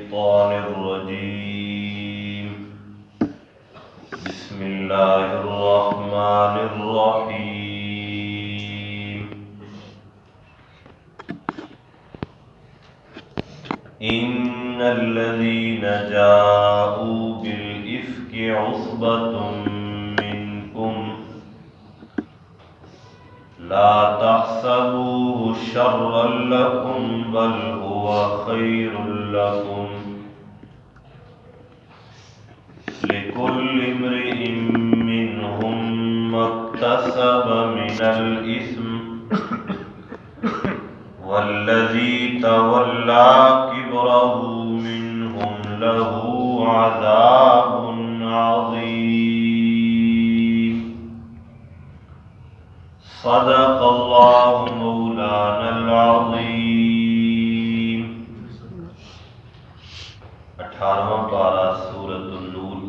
الشيطان الرجيم. بسم الله الرحمن الرحيم. إن الذين جاءوا بالإفك عصبة منكم لا تحسبوه شرا لكم بل هو خير لكم لكل امرئ منهم ما اكتسب من الإثم والذي تولى كبره منهم له عذاب عظيم. صدق اللہ مولانا العظیم. 18واں پارہ سورۃ النور،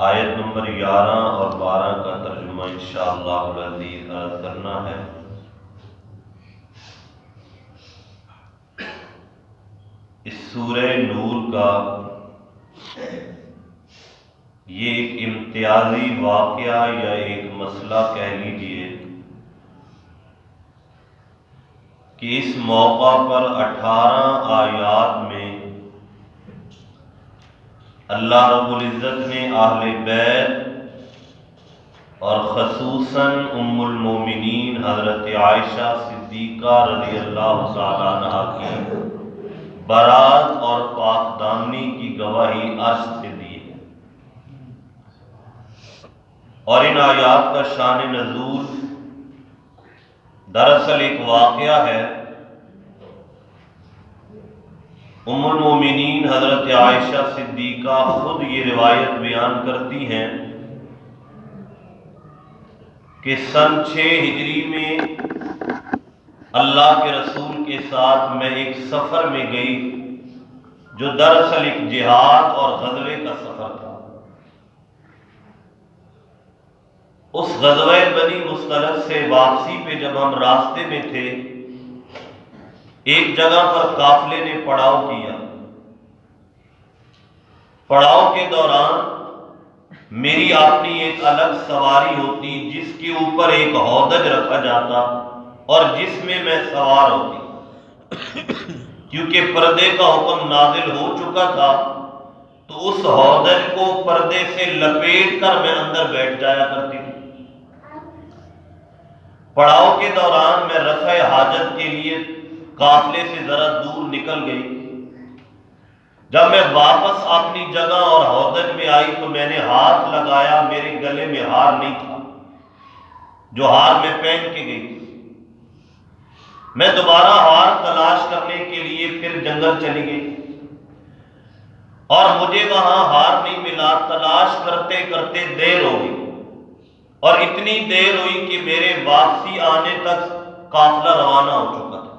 آیت نمبر 11 اور 12 کا ترجمہ انشاءاللہ العزیز عرض کرنا ہے. اس سورہ نور کا یہ ایک امتیازی واقعہ یا ایک مسئلہ کہہ لیجئے کہ اس موقع پر 18 آیات میں اللہ رب العزت نے اہل بیت اور خصوصاً ام المومنین حضرت عائشہ صدیقہ رضی اللہ تعالیٰ عنہا کی برات اور پاک دامنی کی گواہی عرض سے دی ہے. اور ان آیات کا شان نزول دراصل ایک واقعہ ہے. ام المومنین حضرت عائشہ صدیقہ خود یہ روایت بیان کرتی ہیں کہ سن 6 ہجری میں اللہ کے رسول کے ساتھ میں ایک سفر میں گئی جو دراصل ایک جہاد اور غزوے کا سفر تھا. اس غزوہ بنی مصطلق سے واپسی پہ جب ہم راستے میں تھے، ایک جگہ پر قافلے نے پڑاؤ کیا. پڑاؤ کے دوران میری اپنی ایک الگ سواری ہوتی جس کے اوپر ایک ہودج رکھا جاتا اور جس میں میں سوار ہوتی. کیونکہ پردے کا حکم نازل ہو چکا تھا تو اس ہودج کو پردے سے لپیٹ کر میں اندر بیٹھ جایا کرتی تھی. پڑاؤ کے دوران میں رفع حاجت کے لیے قافلے سے ذرا دور نکل گئی. جب میں واپس اپنی جگہ اور ہودج میں آئی تو میں نے ہاتھ لگایا، میرے گلے میں ہار نہیں تھا جو ہار میں پہن کے گئی تھی. میں دوبارہ ہار تلاش کرنے کے لیے پھر جنگل چلی گئی اور مجھے وہاں ہار نہیں ملا. تلاش کرتے کرتے دیر ہو گئی اور اتنی دیر ہوئی کہ میرے واپسی آنے تک قافلہ روانہ ہو چکا تھا.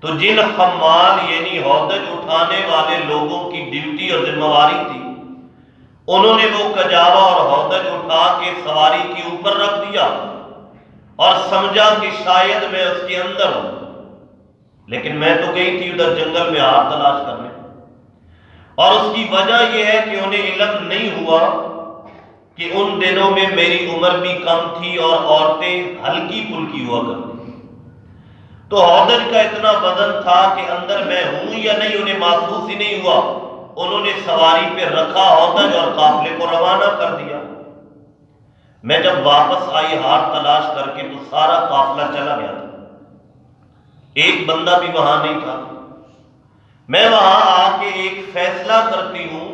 تو جن حمال یعنی ہودج اٹھانے والے لوگوں کی ڈیوٹی اور ذمہ داری تھی، انہوں نے وہ کجاوا اور ہودج اٹھا کے سواری کے اوپر رکھ دیا اور سمجھا کہ شاید میں اس کے اندر ہوں. لیکن میں تو گئی تھی ادھر جنگل میں ہار تلاش کرنے. اور اس کی وجہ یہ ہے کہ انہیں علم نہیں ہوا کہ ان دنوں میں میری عمر بھی کم تھی اور عورتیں ہلکی پھلکی ہوا کرتی. تو ہودج کا اتنا وزن تھا کہ اندر میں ہوں یا نہیں انہیں محسوس ہی نہیں ہوا. انہوں نے سواری پہ رکھا ہودج اور قافلے کو روانہ کر دیا. میں جب واپس آئی ہار تلاش کر کے تو سارا قافلہ چلا گیا تھا، ایک بندہ بھی وہاں نہیں تھا. میں وہاں آ کے ایک فیصلہ کرتی ہوں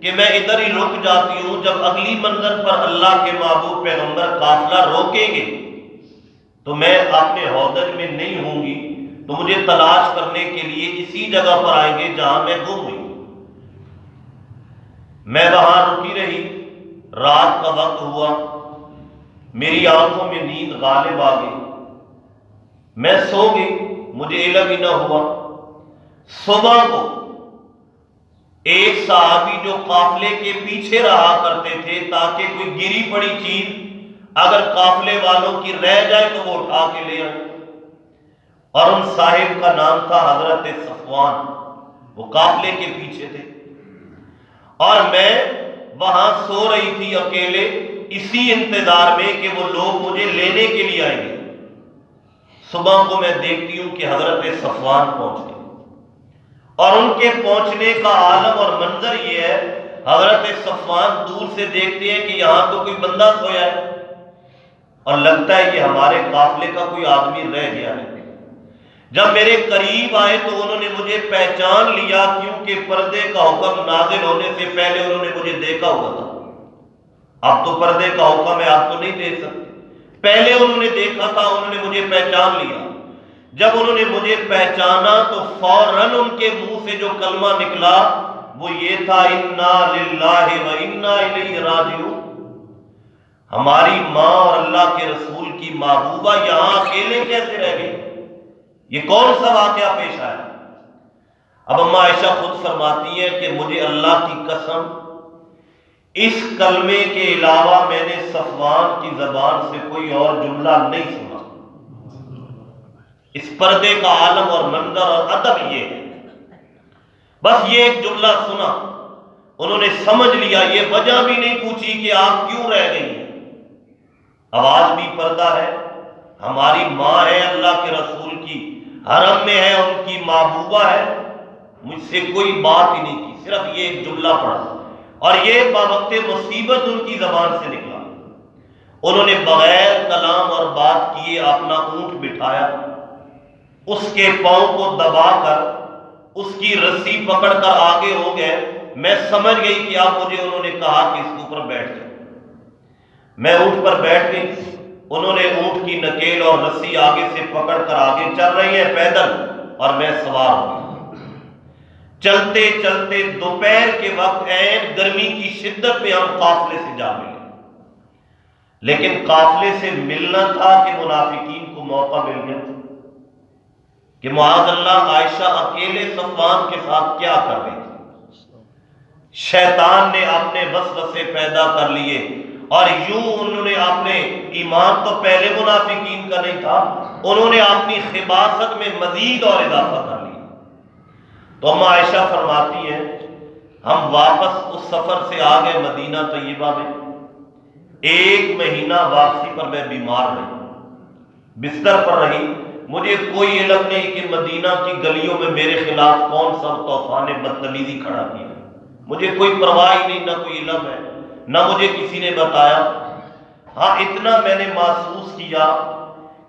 کہ میں ادھر ہی رک جاتی ہوں. جب اگلی منزل پر اللہ کے محبوب پیغمبر قافلہ روکیں گے تو میں اپنے ہودج میں نہیں ہوں گی، تو مجھے تلاش کرنے کے لیے اسی جگہ پر آئیں گے جہاں میں گم ہوئی. میں وہاں رکی رہی. رات کا وقت ہوا، میری آنکھوں میں نیند غالب آ گئی. میں سو گئی، مجھے علم ہی نہ ہوا. صبح کو ایک صحابی جو قافلے کے پیچھے رہا کرتے تھے تاکہ کوئی گری پڑی چیز اگر قافلے والوں کی رہ جائے تو وہ اٹھا کے لے آئے، اور ان صاحب کا نام تھا حضرت صفوان، وہ قافلے کے پیچھے تھے، اور میں وہاں سو رہی تھی اکیلے اسی انتظار میں کہ وہ لوگ مجھے لینے کے لیے آئیں گے۔ صبح کو میں دیکھتی ہوں کہ حضرت صفوان پہنچ گئے، اور ان کے پہنچنے کا عالم اور منظر یہ ہے، حضرت صفوان دور سے دیکھتے ہیں کہ یہاں تو کوئی بندہ سویا ہے، اور لگتا ہے کہ ہمارے قافلے کا کوئی آدمی رہ گیا ہے۔ جب میرے قریب آئے تو انہوں نے مجھے پہچان لیا، کیونکہ پردے کا حکم نازل ہونے سے پہلے انہوں نے مجھے دیکھا ہوا تھا۔ اب تو پردے کا حکم ہے، آپ تو نہیں دیکھ سکتے، پہلے انہوں نے دیکھا تھا، انہوں نے مجھے پہچان لیا۔ جب انہوں نے مجھے پہچانا تو فوراً ان کے منہ سے جو کلمہ نکلا وہ یہ تھا، انا للہ و انا الیہ راجعون۔ ہماری ماں اور اللہ کے رسول کی محبوبہ یہاں اکیلے کیسے رہ گئی؟ یہ کون سا واقعہ پیش آیا؟ اب اماں عائشہ خود فرماتی ہیں کہ مجھے اللہ کی قسم اس کلمے کے علاوہ میں نے صفوان کی زبان سے کوئی اور جملہ نہیں سنا۔ اس پردے کا عالم اور منظر اور ادب یہ ہے، بس یہ ایک جملہ سنا، انہوں نے سمجھ لیا، یہ وجہ بھی نہیں پوچھی کہ آپ کیوں رہ گئی ہیں۔ آواز بھی پردہ ہے، ہماری ماں ہے اللہ کے رسول کی، حرم میں ہے، ان کی محبوبہ ہے، مجھ سے کوئی بات ہی نہیں کی، صرف یہ ایک جملہ پڑھا، اور یہ باوقت مصیبت ان کی زبان سے نکلا۔ انہوں نے بغیر کلام اور بات کیے اپنا اونٹ بٹھایا، اس کے پاؤں کو دبا کر اس کی رسی پکڑ کر آگے ہو گئے۔ میں سمجھ گئی کہ اب مجھے انہوں نے کہا کہ اس کے اوپر بیٹھ جائے۔ میں اونٹ پر بیٹھ گئی، انہوں نے اونٹ کی نکیل اور رسی آگے سے پکڑ کر آگے چل رہی ہے پیدل، اور میں سوار ہو گئی۔ چلتے چلتے دوپہر کے وقت عین گرمی کی شدت میں ہم قافلے سے جا ملے، لیکن قافلے سے ملنا تھا کہ منافقین کو موقع مل گیا کہ معاذ اللہ عائشہ اکیلے صفوان کے ساتھ کیا کر رہی تھی۔ شیطان نے اپنے وسوسے پیدا کر لیے، اور یوں انہوں نے اپنے ایمان تو پہلے منافقین کا نہیں تھا، انہوں نے اپنی خباثت میں مزید اور اضافہ کر لیا۔ تو اماں عائشہ فرماتی ہیں ہم واپس اس سفر سے آ گئے مدینہ طیبہ میں۔ 1 مہینہ واپسی پر میں بیمار رہی، بستر پر رہی، مجھے کوئی علم نہیں کہ مدینہ کی گلیوں میں میرے خلاف کون سا طوفان بدتمیزی کھڑا کیا، مجھے کوئی پرواہ ہی نہیں، نہ کوئی علم ہے، نہ مجھے کسی نے بتایا۔ ہاں اتنا میں نے محسوس کیا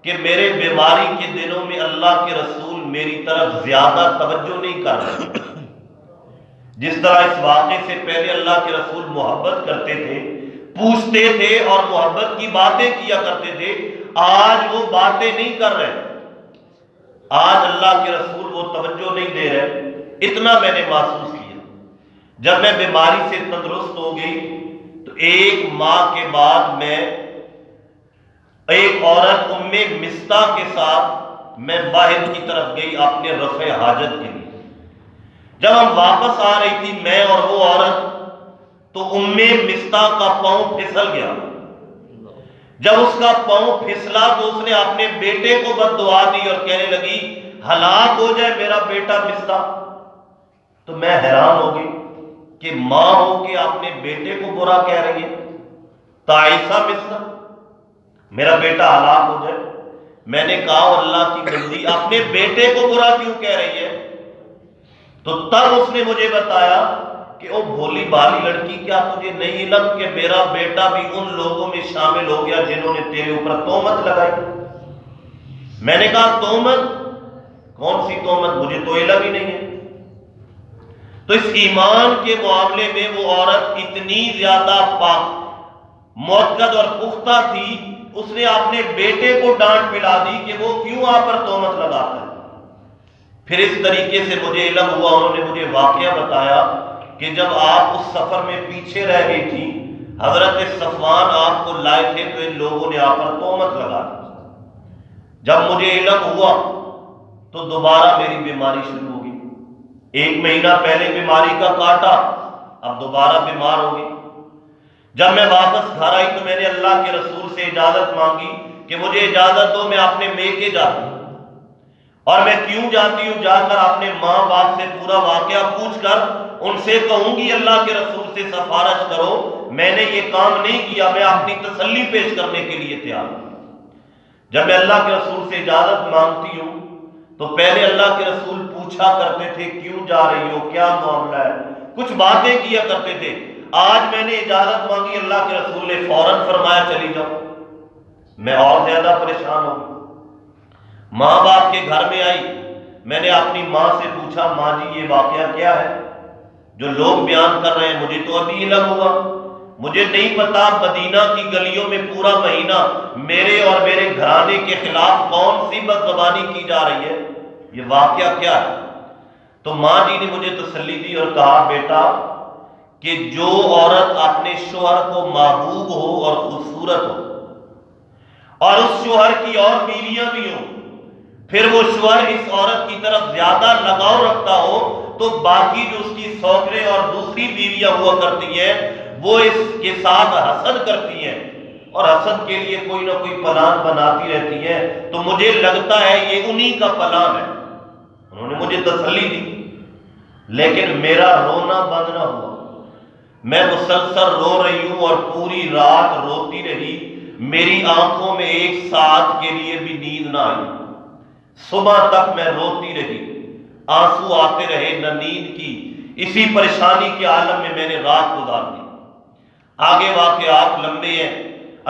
کہ میرے بیماری کے دنوں میں اللہ کے رسول میری طرف زیادہ توجہ نہیں کر رہے۔ جس طرح اس واقعے سے پہلے اللہ کے رسول محبت کرتے تھے، پوچھتے تھے اور محبت کی باتیں کیا کرتے تھے، آج وہ باتیں نہیں کر رہے، آج اللہ کے رسول وہ توجہ نہیں دے رہے۔ اتنا میں نے محسوس کیا۔ جب میں بیماری سے تندرست ہو گئی تو 1 ماہ کے بعد میں ایک عورت ام مستہ کے ساتھ میں باہر کی طرف گئی اپنے رفع حاجت کے لیے۔ جب ہم واپس آ رہی تھی میں اور وہ عورت، تو ام مستہ کا پاؤں پھسل گیا۔ جب اس کا پاؤں پھسلا تو اس نے اپنے بیٹے کو بد دعا دی اور کہنے لگی ہلاک ہو جائے میرا بیٹا مستہ۔ تو میں حیران ہو گئی کہ ماں ہو کے اپنے بیٹے کو برا کہہ رہی ہے، تعیسہ مستہ، میرا بیٹا ہلاک ہو جائے۔ میں نے کہا اللہ کی بندی اپنے بیٹے کو برا کیوں کہہ رہی ہے؟ تو تب اس نے مجھے بتایا کہ او بھولی بھالی لڑکی، کیا تجھے نہیں علم کہ میرا بیٹا بھی ان لوگوں میں شامل ہو گیا جنہوں نے تیرے اوپر تہمت لگائی؟ میں نے کہا تہمت؟ کون سی تہمت؟ مجھے تو علم ہی نہیں ہے۔ تو اس ایمان کے معاملے میں وہ عورت اتنی زیادہ پاک موقد اور پختہ تھی، اس نے اپنے بیٹے کو ڈانٹ پلا دی کہ وہ کیوں آپ پر تہمت لگاتا ہے۔ پھر اس طریقے سے مجھے علم ہوا، انہوں نے مجھے واقعہ بتایا کہ جب آپ اس سفر میں پیچھے رہ گئی تھی، حضرت صفوان آپ کو لائے تھے تو ان لوگوں نے آپ پر تہمت لگا دی۔ جب مجھے علم ہوا تو دوبارہ میری بیماری شروع ہو گئی۔ 1 مہینہ پہلے بیماری کا کاٹا، اب دوبارہ بیمار ہو گئی۔ جب میں واپس گھر آئی تو میں نے اللہ کے رسول سے اجازت مانگی کہ مجھے اجازت دو میں اپنے میکے جاتی ہوں۔ اور میں کیوں جاتی ہوں؟ جا کر اپنے ماں باپ سے پورا واقعہ پوچھ کر ان سے کہوں گی اللہ کے رسول سے سفارش کرو، میں نے یہ کام نہیں کیا، میں اپنی تسلی پیش کرنے کے لیے تیار ہوں۔ جب میں اللہ کے رسول سے اجازت مانگتی ہوں تو پہلے اللہ کے رسول پوچھا کرتے تھے کیوں جا رہی ہو، کیا معاملہ ہے، کچھ باتیں کیا کرتے تھے۔ آج میں نے اجازت مانگی، اللہ کے رسول نے فوراً فرمایا چلی جاؤ، میں اور زیادہ پریشان ہوں۔ ماں باپ کے گھر میں آئی، میں نے اپنی ماں سے پوچھا ماں جی یہ واقعہ کیا ہے جو لوگ بیان کر رہے ہیں؟ مجھے تو ابھی علم ہوا، مجھے نہیں پتا مدینہ کی گلیوں میں پورا مہینہ میرے اور میرے گھرانے کے خلاف کون سی بدزبانی کی جا رہی ہے، یہ واقعہ کیا ہے؟ تو ماں جی نے مجھے تسلی دی اور کہا بیٹا کہ جو عورت اپنے شوہر کو محبوب ہو اور خوبصورت ہو اور اس شوہر کی اور بیویاں بھی ہوں، پھر وہ شوہر اس عورت کی طرف زیادہ لگاؤ رکھتا ہو تو باقی جو اس کی سوکریں اور دوسری بیویاں ہوا کرتی ہیں وہ اس کے ساتھ حسد کرتی ہیں اور حسد کے لیے کوئی نہ کوئی پلان بناتی رہتی ہیں، تو مجھے لگتا ہے یہ انہی کا پلان ہے۔ انہوں نے مجھے تسلی دی، لیکن میرا رونا بند نہ ہوا، میں مسلسل رو رہی ہوں اور پوری رات روتی رہی، میری آنکھوں میں ایک ساعت کے لیے بھی نیند نہ آئی، صبح تک میں روتی رہی، آنسو آتے رہے، نہ نیند کی، اسی پریشانی کے عالم میں میں نے رات گزار دی۔ آگے واقعات لمبے ہیں،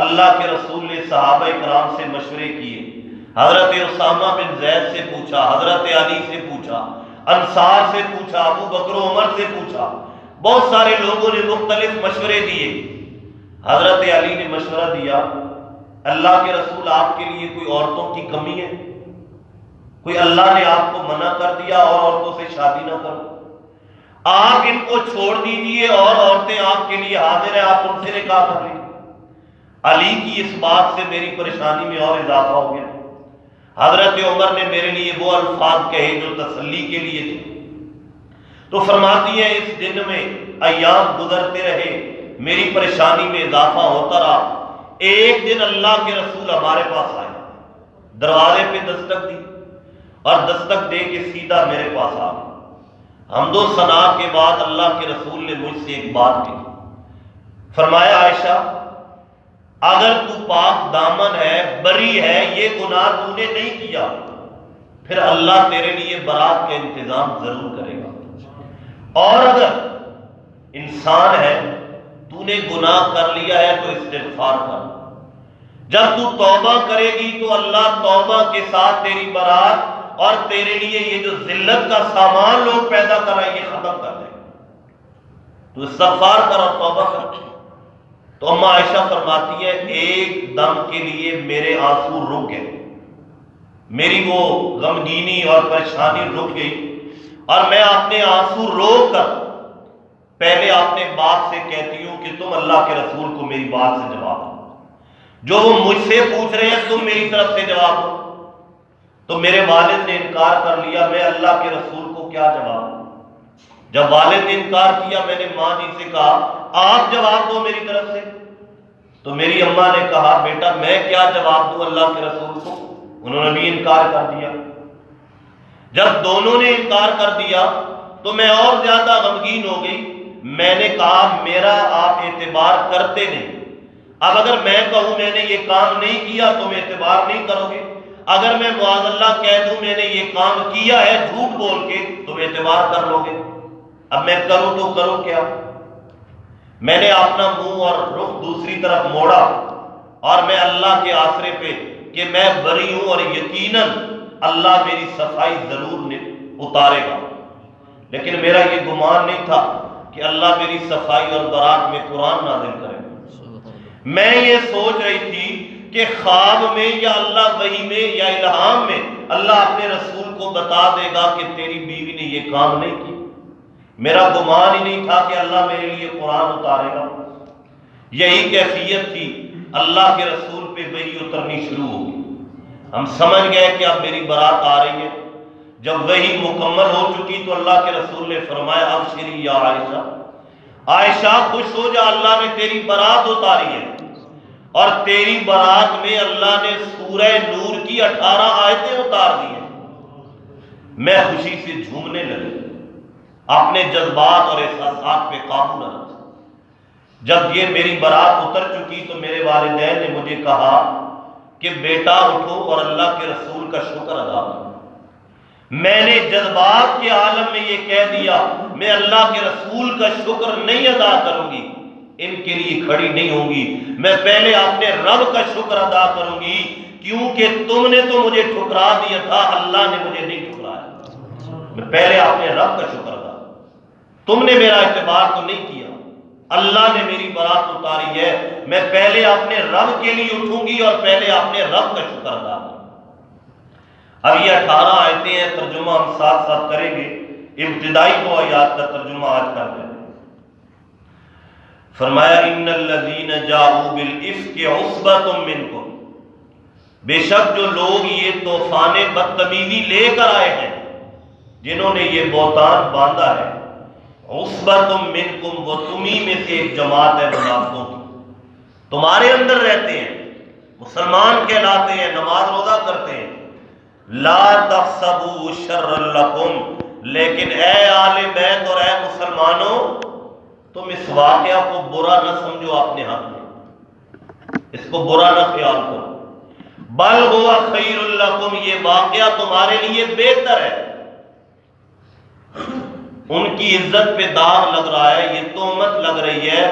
اللہ کے رسول نے صحابہ کرام سے مشورے کیے، حضرت اسامہ بن زید سے پوچھا، حضرت علی سے پوچھا، انصار سے پوچھا، ابو بکر و عمر سے پوچھا، بہت سارے لوگوں نے مختلف مشورے دیے۔ حضرت علی نے مشورہ دیا اللہ کے رسول آپ کے لیے کوئی عورتوں کی کمی ہے؟ کوئی اللہ نے آپ کو منع کر دیا اور عورتوں سے شادی نہ کرو؟ آپ ان کو چھوڑ دیجئے اور عورتیں آپ کے لیے حاضر ہیں، آپ ان سے نکاح کر لیں۔ علی کی اس بات سے میری پریشانی میں اور اضافہ ہو گیا۔ حضرت عمر نے میرے لیے وہ الفاظ کہے جو تسلی کے لیے تھے، تو فرماتی ہیں اس دن میں ایام گزرتے رہے، میری پریشانی میں اضافہ ہوتا رہا۔ ایک دن اللہ کے رسول ہمارے پاس آئے، دروازے پہ دستک دی اور دستک دے کے سیدھا میرے پاس آ گئے۔ حمد و ثنا کے بعد اللہ کے رسول نے مجھ سے ایک بات کی، فرمایا عائشہ اگر تو پاک دامن ہے، بری ہے، یہ گناہ تو نے نہیں کیا، پھر اللہ تیرے لیے برات کا انتظام ضرور کرے گا، اور اگر انسان ہے تو نے گناہ کر لیا ہے تو استغفار کر، جب تو توبہ کرے گی تو اللہ توبہ کے ساتھ تیری برات اور تیرے لیے یہ جو ذلت کا سامان لوگ پیدا کر رہے ہیں یہ ختم کر دیں، تو استغفار کر اور توبہ کر۔ تو اماں عائشہ فرماتی ہے ایک دم کے لیے میرے آنسو رک گئے، میری وہ غمگینی اور پریشانی رک گئی، اور میں اپنے آنسو روک کر پہلے اپنے باپ سے کہتی ہوں کہ تم اللہ کے رسول کو میری بات سے جواب دو، جو وہ مجھ سے پوچھ رہے ہیں تم میری طرف سے جواب دو۔ تو میرے والد نے انکار کر لیا، میں اللہ کے رسول کو کیا جواب دوں؟ جب والد نے انکار کیا میں نے ماں جی سے کہا آپ جواب دو میری طرف سے، تو میری اماں نے کہا بیٹا میں کیا جواب دوں اللہ کے رسول کو، انہوں نے بھی انکار کر دیا۔ جب دونوں نے انکار کر دیا تو میں اور زیادہ غمگین ہو گئی، میں نے کہا میرا آپ اعتبار کرتے نہیں، اب اگر میں کہوں میں نے یہ کام نہیں کیا تم اعتبار نہیں کرو گے، اگر میں معاذ اللہ کہہ دوں میں نے یہ کام کیا ہے جھوٹ بول کے تم اعتبار کر لو گے، اب میں کروں تو کروں کیا؟ میں نے اپنا منہ اور رخ دوسری طرف موڑا اور میں اللہ کے آسرے پہ کہ میں بری ہوں اور یقیناً اللہ میری صفائی ضرور اتارے گا، لیکن میرا یہ گمان نہیں تھا کہ اللہ میری صفائی اور برات میں قرآن نازل کرے گا۔ میں یہ سوچ رہی تھی کہ خواب میں یا اللہ وحی میں یا الہام میں اللہ اپنے رسول کو بتا دے گا کہ تیری بیوی نے یہ کام نہیں کی، میرا گمان ہی نہیں تھا کہ اللہ میرے لیے قرآن اتارے گا۔ یہی کیفیت تھی، اللہ کے رسول پہ وحی اترنی شروع ہو گئی، ہم سمجھ گئے کہ اب میری برات آ رہی ہے۔ جب وحی مکمل ہو چکی تو اللہ کے رسول نے فرمایا ابشری یا عائشہ، عائشہ خوش ہو جا، اللہ نے تیری برات اتاری ہے، اور تیری برات میں اللہ نے سورہ نور کی 18 آیتیں اتار دی ہیں۔ میں خوشی سے جھومنے لگی، اپنے جذبات اور احساسات پہ قابو نہ رکھا۔ جب یہ میری بارات اتر چکی تو میرے والدین نے مجھے کہا کہ بیٹا اٹھو اور اللہ کے رسول کا شکر ادا کرو۔ میں نے جذبات کے عالم میں یہ کہہ دیا، میں اللہ کے رسول کا شکر نہیں ادا کروں گی، ان کے لیے کھڑی نہیں ہوں گی، میں پہلے اپنے رب کا شکر ادا کروں گی، کیونکہ تم نے تو مجھے ٹھکرا دیا تھا، اللہ نے مجھے نہیں ٹھکرایا۔ میں پہلے اپنے رب کا شکر ادا، تم نے میرا اعتبار تو نہیں کیا، اللہ نے میری بارات اتاری ہے، میں پہلے اپنے رب کے لیے اٹھوں گی اور پہلے اپنے رب کا شکر ادا کروں گی۔ اب یہ 18 آیتیں ہیں، ترجمہ ہم ساتھ ساتھ کریں گے۔ ابتدائی 2 آیات کا ترجمہ آج کر دیں۔ فرمایا ان الذین جاءوا بالافک عصبۃ منکم، بے شک جو لوگ یہ طوفان بدتمیزی لے کر آئے ہیں، جنہوں نے یہ بہتان باندھا ہے، عصبۃ منکم، وہ تمہیں میں سے ایک جماعت ہے منافقوں کی، تمہارے اندر رہتے ہیں، مسلمان کہلاتے ہیں، نماز روزہ کرتے ہیں۔ لا تحسبوا شرا لکم، لیکن اے آل بیت اور اے مسلمانوں، تم اس واقعہ کو برا نہ سمجھو اپنے حق میں، اس کو برا نہ خیال کرو، بل ہوا خیر لکم، یہ واقعہ تمہارے لیے بہتر ہے۔ ان کی عزت پہ داغ لگ رہا ہے، یہ تہمت لگ رہی ہے،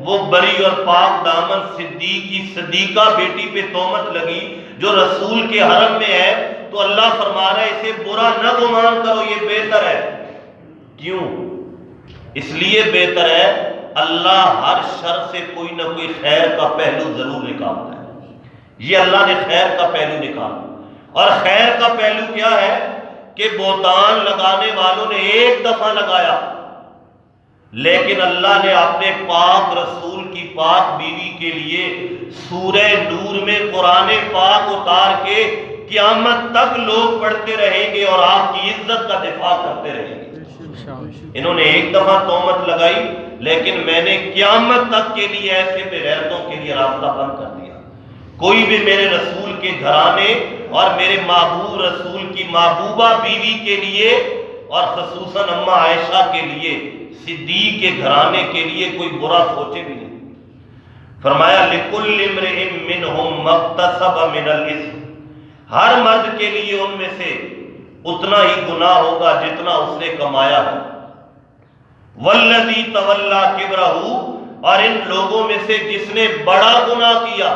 وہ بری اور پاک دامن صدیقی صدیقہ بیٹی پہ تہمت لگی جو رسول کے حرم میں ہے، تو اللہ فرما رہا ہے اسے برا نہ گمان کرو، یہ بہتر ہے۔ کیوں؟ اس لیے بہتر ہے، اللہ ہر شر سے کوئی نہ کوئی خیر کا پہلو ضرور نکالتا ہے۔ یہ اللہ نے خیر کا پہلو نکالا، اور خیر کا پہلو کیا ہے کہ بہتان لگانے والوں نے ایک دفعہ لگایا، لیکن اللہ نے اپنے پاک رسول کی پاک بیوی کے لیے سورہ نور میں قرآن پاک اتار کے قیامت تک لوگ پڑھتے رہیں گے اور آپ کی عزت کا دفاع کرتے رہیں گے۔ انہوں نے ایک دفعہ تہمت لگائی، لیکن میں نے قیامت تک کے لیے ایسے بے غیرتوں کے لیے راستہ بند کر دیا۔ کوئی بھی میرے رسول کے گھرانے اور میرے محبوب رسول کی محبوبہ بیوی کے لیے، اور خصوصاً اماں عائشہ کے لیے، صدیق کے گھرانے کے لیے کوئی برا سوچے بھی نہیں۔ فرمایا لِكُلِّ امْرِئٍ مِّنْهُمْ مَا اكْتَسَبَ مِنَ الْإِثْمِ، ہر مرد کے لیے ان میں سے اتنا ہی گناہ ہوگا جتنا اس نے کمایا ہے۔ وَالَّذِي تَوَلَّىٰ كِبْرَهُ، اور ان لوگوں میں سے جس نے بڑا گناہ کیا،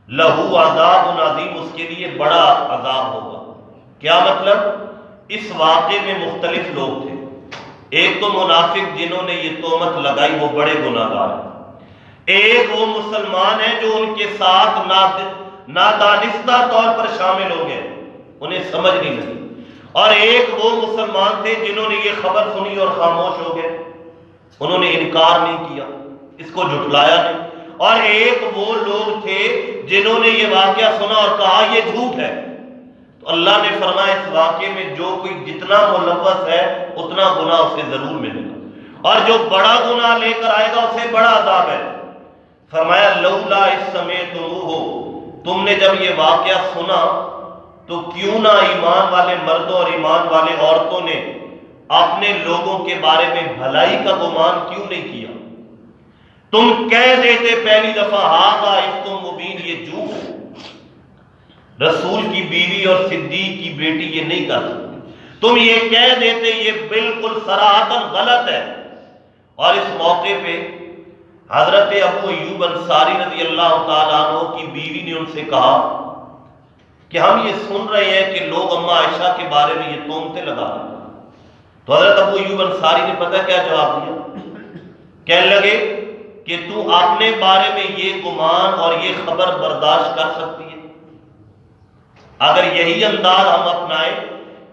لَهُ عَذَابٌ عَظِيمٌ، اس کے لیے بڑا عذاب ہوگا۔ کیا مطلب؟ اس واقعے میں مختلف لوگ تھے۔ ایک تو منافق جنہوں نے یہ تہمت لگائی، وہ بڑے گناہ گار ہیں۔ ایک وہ مسلمان ہیں جو ان کے ساتھ نادانستہ طور پر شامل ہو گئے، انہیں سمجھ نہیں لگی۔ اور ایک وہ مسلمان تھے جنہوں نے یہ خبر سنی اور خاموش ہو گئے، انہوں نے انکار نہیں کیا، اس کو جھٹلایا نہیں۔ اور ایک وہ لوگ تھے جنہوں نے یہ واقعہ سنا اور کہا یہ جھوٹ ہے۔ تو اللہ نے فرمایا اس واقعے میں جو کوئی جتنا ملوث ہے اتنا گناہ اسے ضرور ملے گا، اور جو بڑا گناہ لے کر آئے گا اسے بڑا عذاب ہے۔ فرمایا لولا اذ سمعتموہ، تم نے جب یہ واقعہ سنا تو کیوں نہ ایمان والے مردوں اور ایمان والے عورتوں نے اپنے لوگوں کے بارے میں بھلائی کا گمان کیوں نہیں کیا؟ تم کہہ دیتے پہلی دفعہ ھذا افک مبین، یہ جھوٹ ہے، رسول کی بیوی اور صدیق کی بیٹی یہ نہیں کر سکتی۔ تم یہ کہہ دیتے یہ بالکل صراحتاً غلط ہے۔ اور اس موقع پہ حضرت ابو ایوب انصاری رضی اللہ تعالیٰ عنہ کی بیوی نے ان سے کہا کہ ہم یہ سن رہے ہیں کہ لوگ اماں عائشہ کے بارے میں یہ تہمتیں لگا رہے ہیں۔ تو حضرت ابو ایوب انصاری نے پتہ کیا جواب دیا؟ کہنے لگے کہ تو اپنے بارے میں یہ گمان اور یہ خبر برداشت کر سکتی ہے؟ اگر یہی انداز ہم اپنائیں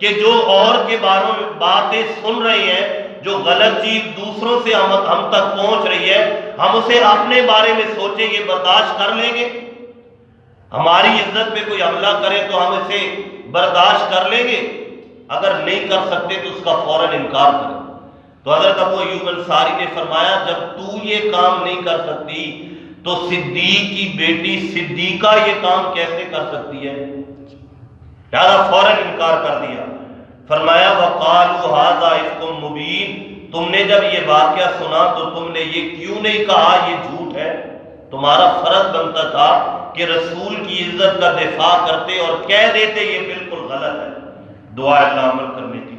کہ جو اور کے بارے میں باتیں سن رہے ہیں، جو غلط چیز دوسروں سے ہم تک پہنچ رہی ہے، ہم اسے اپنے بارے میں سوچیں، یہ برداشت کر لیں گے؟ ہماری عزت پہ کوئی حملہ کرے تو ہم اسے برداشت کر لیں گے؟ اگر نہیں کر سکتے تو اس کا فوراً انکار کریں۔ تو حضرت ابو ایوب انصاری نے فرمایا جب تو یہ کام نہیں کر سکتی تو صدیق کی بیٹی صدیقہ یہ کام کیسے کر سکتی ہے؟ لہذا فوراً انکار کر دیا۔ فرمایا وَقَالُوا هَذَا إِفْكٌ مُبِينٌ، تم نے جب یہ واقعہ سنا تو تم نے یہ کیوں نہیں کہا یہ جھوٹ ہے؟ تمہارا فرض بنتا تھا کہ رسول کی عزت کا دفاع کرتے اور کہہ دیتے یہ بالکل غلط ہے۔ دعا اللہ عمل کرنے کی